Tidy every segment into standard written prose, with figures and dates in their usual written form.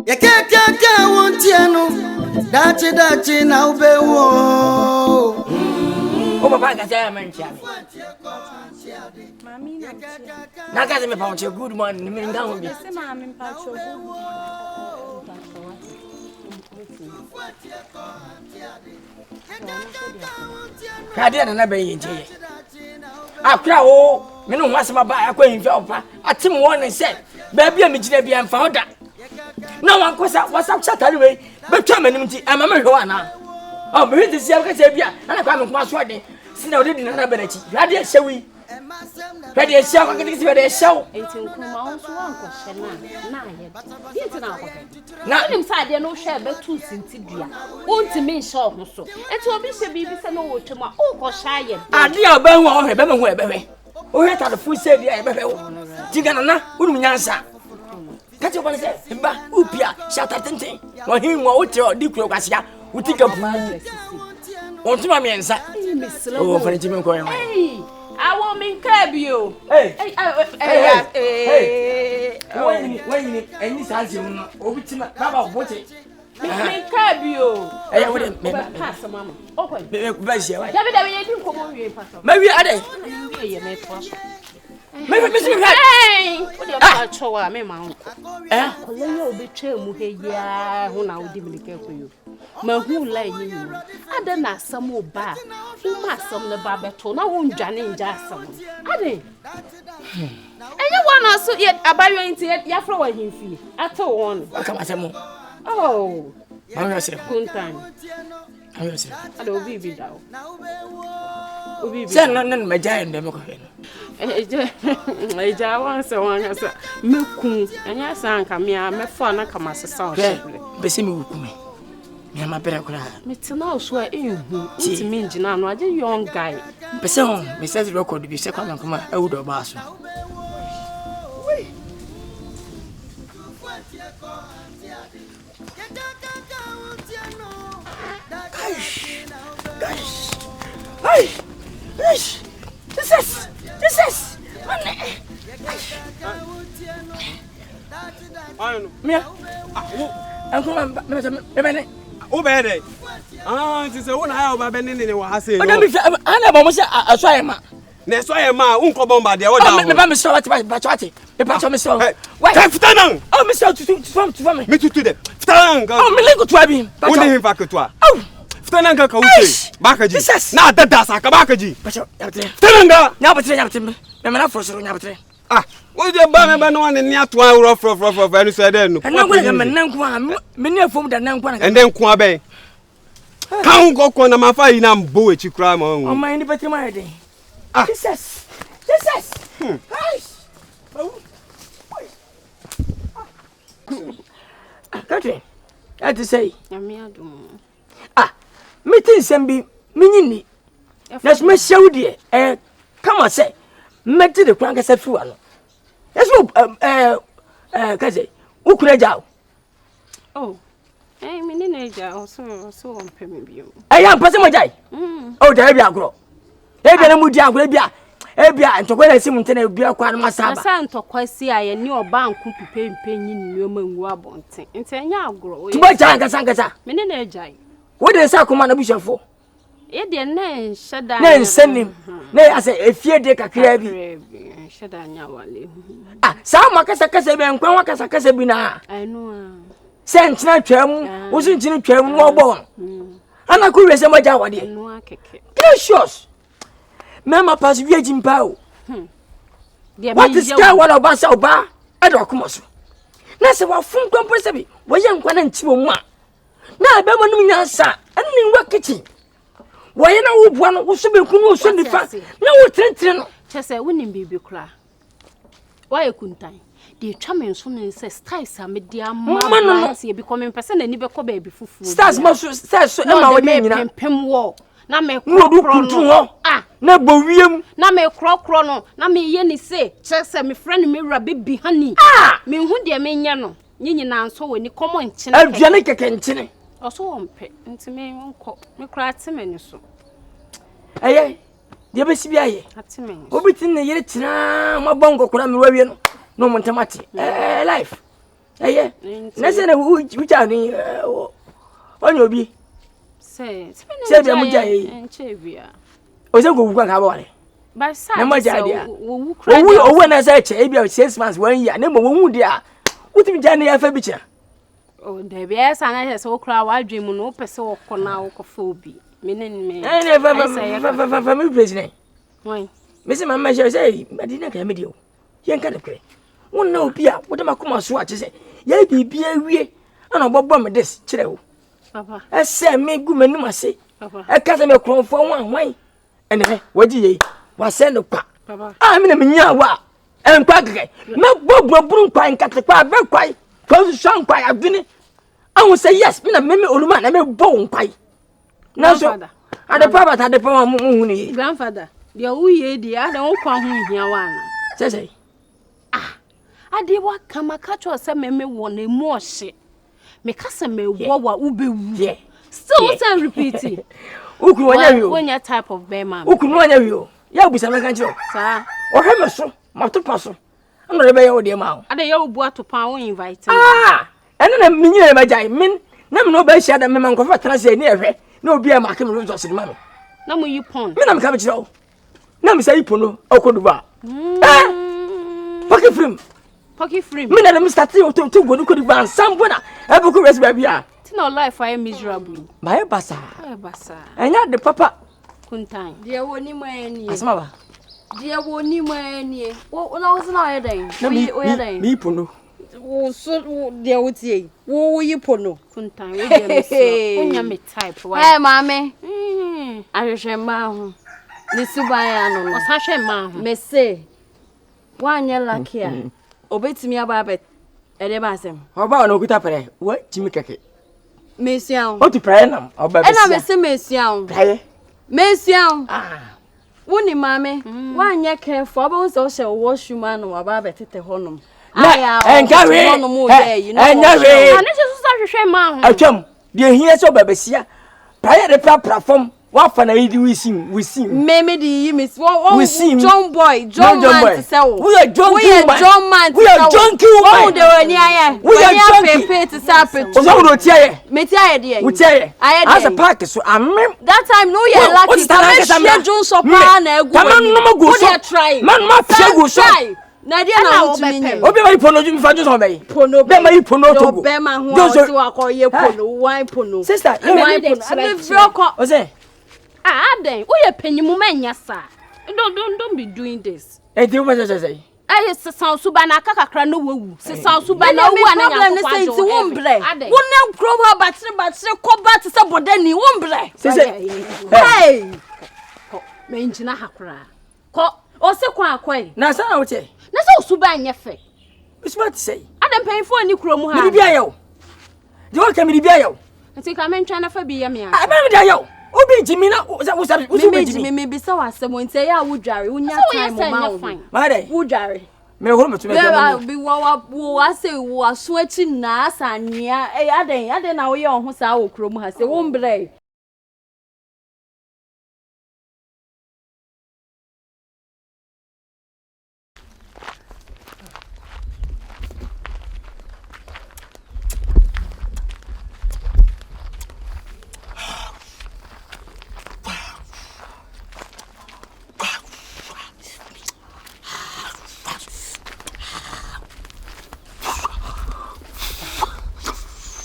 Yakaka wontiano. Dachi na ubewo. Oh, papa, I say I'm Antie. Mami, na kaze me pacho good morning me nda ho bi. Say mami pacho. Kade na be yin je. Akra wo me no wasema ba akwa yin fe opa. Atim won say ba bia me gina bia mfa hoda. Na wan kosa WhatsApp chat ali we betwa manim ti ama me hwe wana. Oh, me hwe sia ka say bia ana kwa me kwa so de. Sina odi na be na chi. Rade hyewi. Rade hyew ka kiti be de hyew. Enti nkuma won so wan ko hye na ye. Enti na ko. Na nim sa de no hwe be tu sinti dua. Onti me hye ho so. Enti obi hye bibi se no wo twema o ko hye ye. Ade a ba hu o hwe be me hu e be hwe. O hwe ta de fu se dia e be hwe wo. Tigana na unum nyansa. Kati ko se mba upia shata tenten. Wo hin wo o te o di kuro kwasia. Utika bu. Ontuma me nsa. Oh, fani ti me ko yan. Hey, I want me cabio. Hey. Hey. Any size you obi ti na baba obote. Me cabio. Eh, we dey me pass mama. Okay. Me ba sia wa. David we dey nkomo wie pass. Ma wi ade. We ye me pass. Me si me. Hey, we dey pass wa me ma unko. Kole ye obi twa mu he ya ho na odi milike koyo. Mahu lai ni ada na asam oba uma asam ne ba beto na wo ndwane nja asam ade enye wana so ye abayo nti ya fro wa himfi ato won Aka asem. oh Ma wi asem. kuntan Ayo asem. ada obi bi dawo obi bi Se nan ma jai ndem ko fe. eja wan se wan asa meku anya sanka me a mefo na kama sesa o shebule Be se me wukume. Me ma pere kura. me tina so a ehu nti me ngina no age young guy Be se hon, me se record bi se kwa man kuma e wudo ba so. Guys. This is. Mia. Me O be dey. Ti se wona ha oba be ne wa ha se. Oda mi ana ba mo se aso ayema. Na so ayema unko bomba de o da ho. Me ba me so what ba chwati. Me ba cho me so. Why? Fitanan. Oh, me so to me. Me tutu de. Fitanan. Oh, me lego to abi. Woni hin fa ketua. Oh. Fitanan ka wuce. Baka ji. Na dada saka baka ji. Ba cho ya betre. Fitanan ga. Nya betre. Me na for so nya betre. Ah, wo de ba me ba no wan ni atoa rough enu so de no. Na go me nan ko me ne fom da nan ko na. Ende nko aben. Kan go na mafa yi na mbo echi kra ma o man ni betre ma de. Ah, Jesus. Kati. Ati say. nyame adum Ah, me tin sem bi minyini. Na so me hyew de come say. Me ti de kwan ka sa fiwa no. Yeso kaze. Ukura jaw. oh me ne na ja so on pemi biom Ya mpase mo jai. Oh, da bia agro. Bia na mudi agro bia. Bia ntokwa na sim ntena bia kwa na masaba. asa ntokwa si aye ni oba nku pipempe nyi nnuoma ngu abonten enti anya agro Tuba jai nkasa. me ne na ja Wo de sa kuma na bushafo. ye de na nhyeda Na nsanim. Na ase efie de kakra bi. nhyeda anya wale Ah, sa makasa be nkwan wakasa bi na. anu a Se ntina twam, wo so ntina twam no obo. Ana ko wese mo ja wade. anu akeke Precious. Mama pass wie jimpa o. What is that what about so ba? E do komoso. Na se wa fun kwampo se bi, wo ye nkwa na nti wo mu a. Na be mo num nyansa, ani wa kitchen. Wo ye na wo bua no, wo so be kunu wo so nifa. Na wo trentre no. chese wonim bibi kra wa ekuntan de twa me nso ne se stars a me dia ma se bi come person na ni be ko ba bi fufu Stars mo so stars e ma wo de nyina. Pem wo na me kro ah na bo wiem na me kro no na me ye ni se chese me friend me wura bebi hani me hu de me nya no nyina nso woni komo nchene aduane keke nchene oso wo mpe nti me nko me kra atemani so eye de be si biaye atemani obi tin ne yere tina ma bongo kura me wawie no mo ntamate life Eh, na say na wucha ni onye obi. Say be mu jai. Enche bia. O se go wuka ka ba wale. By side. Na mo jai dia. Wo kra. Owu na say che e bia 6 months 1 year. Na mo wu dia. Wutimi jai na ya fa bi cha. Oh, there be esa na je so kra wa dwem no pese wo kona wo kofa obi. Me ne me. Eh, fa me president. Why? Me say mama say madina ka me dio. Yen ka de kre. Won na obi a wo de makoma so a che say ye bibia wie ana obobbo me des kire wo. Papa. Ese me gu manim ase. Papa. E ka se me kronfo wan ene waji ye wa se no kwa. Papa. Ah me na me nya wa enkwa keke me boburu nkwa nkatekwa be kwai ko so nkwa adwene awu say yes me na me oluma na me bo nkwa na so ade papa ta de papa mu hu ni Grandfather, dia uye dia da won kwa ho hia wana. Say Ade wa kama kacho se me wo na mu ohye. Me kasa me wo wa ubewu. yeah. Still say repeat. Ukunu wanya wi o. When your type of bear man. Ukunu wanya wi o. Ya busa me kan chiro. Sa. O he me so, ma to pa so. Ano re be ye o de ma o. Ade ye obu atopa won invite me. Ah! Eno na me nyina ma jai min na me no ba hia da me man ko fa translate ni ehwe. Na obi e ma ke me no just ni ma me. Na mo yipon. Me na me ka be chiro. Na me say ipono okoduba. Pocket film. Pocket free. Me na me start to go no koduba sambo na. E bu ko rest ba bia. Ti no life I miserable. Ma e basa. Basa. Enya de papa. Kuntan. Dear woni mani. Asma ba. Dear woni mani. Wo na wo na ye den. Na Wo ye den. me ipono. Wo so dear wo tie. Wo yipono. Kuntan we dey me so. Onya me type why. Eh mama. Ahwehwe ma ho. Ni suban ya no no. Osahwe ma ho. Me say. Wanye lucky a. Obetimi aba bet. Ede ba asem. Oba na okuta pere. Wa timi keke. Mesian. O tu pere nam. Oba be. E na me say mesian. Pere. Mesian. Ah. Woni mama. Wanye careful. Oba won so she washroom na wa ba betete honom. Na enkawe. Enyawe. Ana se so sahwe ma ho. Atwam. De hia so babesia. Pere de platform. Wa fa na yidi wisim. Meme di miss wo John John man to sell. We are John man. We are John Wo de wani aye. We are John pepe to sell pepe. O so do tie ye. Me tie de. We tie ye. As a park so that time no ye lucky. Come John so pa na egu. Come no go so. Try. Man ma fiagu so. Na dia na wo tumi nye. Obi ma ipono ju mi fa ju so be. Pono be ma ipono to go. Be ma ho a si wa ko ye pono, wine pono. Sister, wine pono. Ame froko. O say Aden, we penyimu manya sa. Don't be doing this. e ti o ma say. Aye sesan suba na kakakra no wewu. Sesan suba na wu ana nya ko say ti wombre. Wona krom ha batire ko bat se bodani wombre. Hey. Me njina hakra. Ko o se kwa akwai. Na sa na wo tie. Na se suba anya fe. Smart say. Adam penfo ni krom ha. Mi bia yo. Di wo ka mi bia yo. Nti ka men twa na fa bi ya me a. Ah, me bia yo. Obi jimi na wo jimi. Me bisa wasem nti ya wo dware wo nya time ma wo. Ma dai. Wo dware. Me ho me to me bia. Bi wo ase wo aso achi na asania. Aden na wo ye ho sa wo krom ha se wo mbre.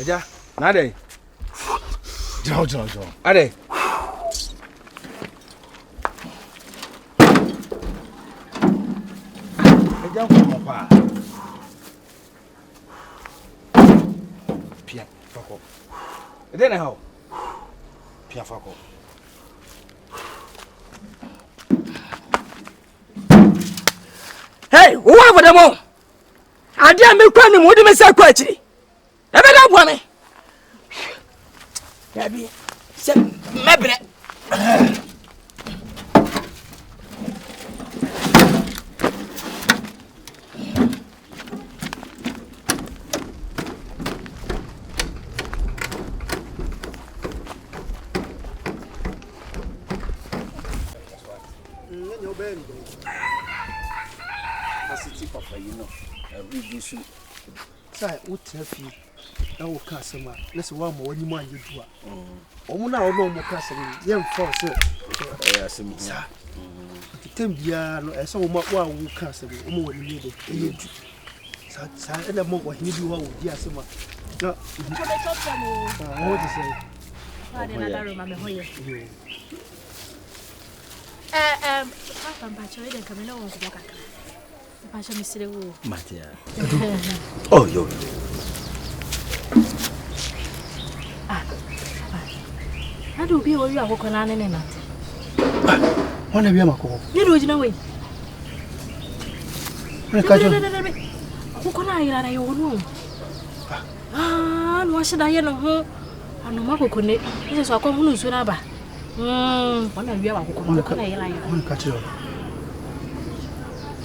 Aja, nade. Jom. Ade. Aja ko pa. Pia, fako. Ede na how? Pia fako. Hey, who have them all? I dare me kwa ni mo di me say kwa chiri. Ebe da bua me. Ya bi. Se mebre. Sai utrefi. Na wo ka asema. Na se wa ma wani mu anye du a. Omo na wo no mo ka asema. Ye force. Eh asem. Tembia no ese wo ma wa wo ka asema. Omo wani mu de. Eye du. Sa ena mo wa hini bi wa wo di asema. Na Ko be chop mo. what is it? Wa de na daro ma me hoye. Papa mbacho ile kamera wonko kakaka. Mbacho misire wo. Matia. Oh yo. Adu bi wo wi akoko na ne na. Wana bi amako. Ni do jina we. Wana ka jo. Akoko na ira na yo no. No shida ye no ho. Ano makoko ne. Ise so akọ hunu nsu na ba. Wana wi akoko na ira yo. Wana ka jo.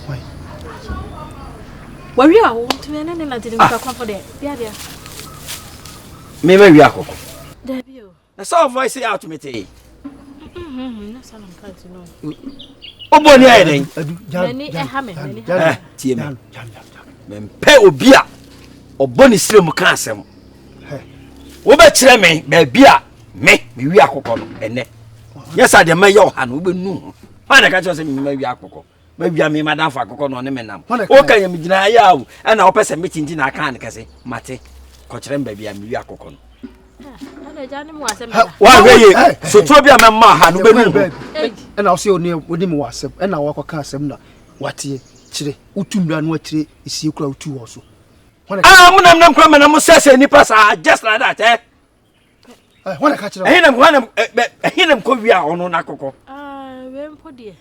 Why? Wa wi awo ntwe ne na tiri nka kwa for de. Bia bia. Me wi akoko. Da bio. Na so voice out me te. Na salam kanti no. Obo ni ayi den. Mani ha me mani. Tie me. Me mpe obi a obo ni sire mu ka asem. Wo be kire me ba bia me wi akoko no ene. Yes ade ma ye oha no wo be nu. Ha na ka cho se me wi akoko. Ma wi me madam fa akoko no ne me nam. O kan ye me gina ya wo na wo pese me tinti na kan kase mate. Ko kire me bia me wi akoko no. Wa weye so tro bia me ma ha no be nu. And I'll say oni mu wasem and na wakọ asem na watie kire utumra no akire isi kura utu wo so. Munam kura me na mo sese ni pasa just like that Wana ka kire. Hinam ko wi a ono na akoko. We mpo de.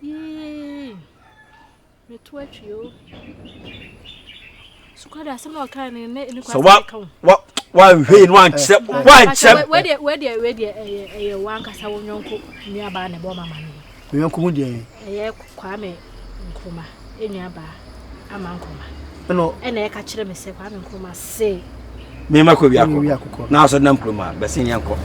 Me to atrio. Sukwada asem na kan ni kwa. So wa hwe no an chep We de wan kasa wonyonko ni aba na bo mama ni. Me yonko mu de. Kwa me nkoma enu aba ama nkoma. No. Ena ka kire me se kwa me nkoma se. Me ma ko wi akoko. Na so nam kroma be se nyanko.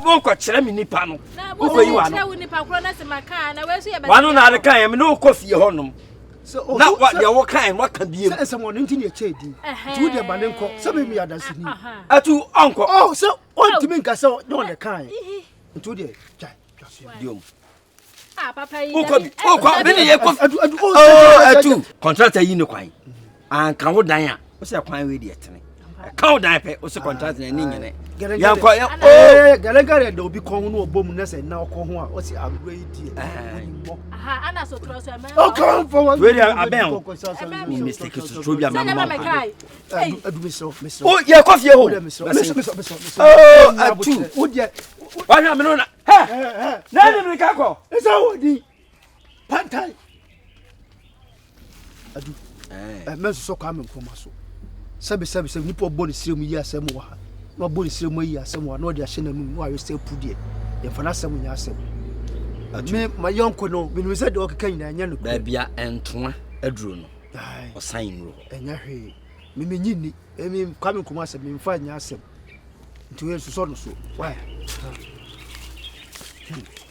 Wo ko kire me nipa no. Wo yi wa no. Wo nipa kro na se maka na we so ye be. Wa no na de kan me no ko fie honom. So na what they walk kind what can be someone into your chedi. To the banenko, some me adansi ni. Atu uncle. Oh, so want to make us don't the kind. To the diom. Papa yi. Atu contractor yi ne kwan. An kan wo dan a, wo se kwan we de etene. Kan wo dan pe, wo se contractor na ni nyene. Yanko gare de obi kon no obom na se na okọ ho a o se agro yi die. Ana so tro so me. Oh, come forward. Where are aben? Me mistake so tro bia mama. Adu me so. Oh, ye coffee ho. Oh, atu. Wo de. Wa hwa me no na. Ha. Na ni me ka ko. Esa wo di. Pantang. Adu. Me so kwa me nkoma so. Sabe nipo boni sirem yi asem wo ha. No boni sirem yi asem wo no de ahye na num no awe se pudie. Ye fana asem nya asem. Me my yonko no me say de okeka nyina nya no. Ba bia entoa aduro no. Osan ro. Enya hwe. Me nyini. Me kwa me nkoma asem me mfa nya asem. Nti we so no so. Why?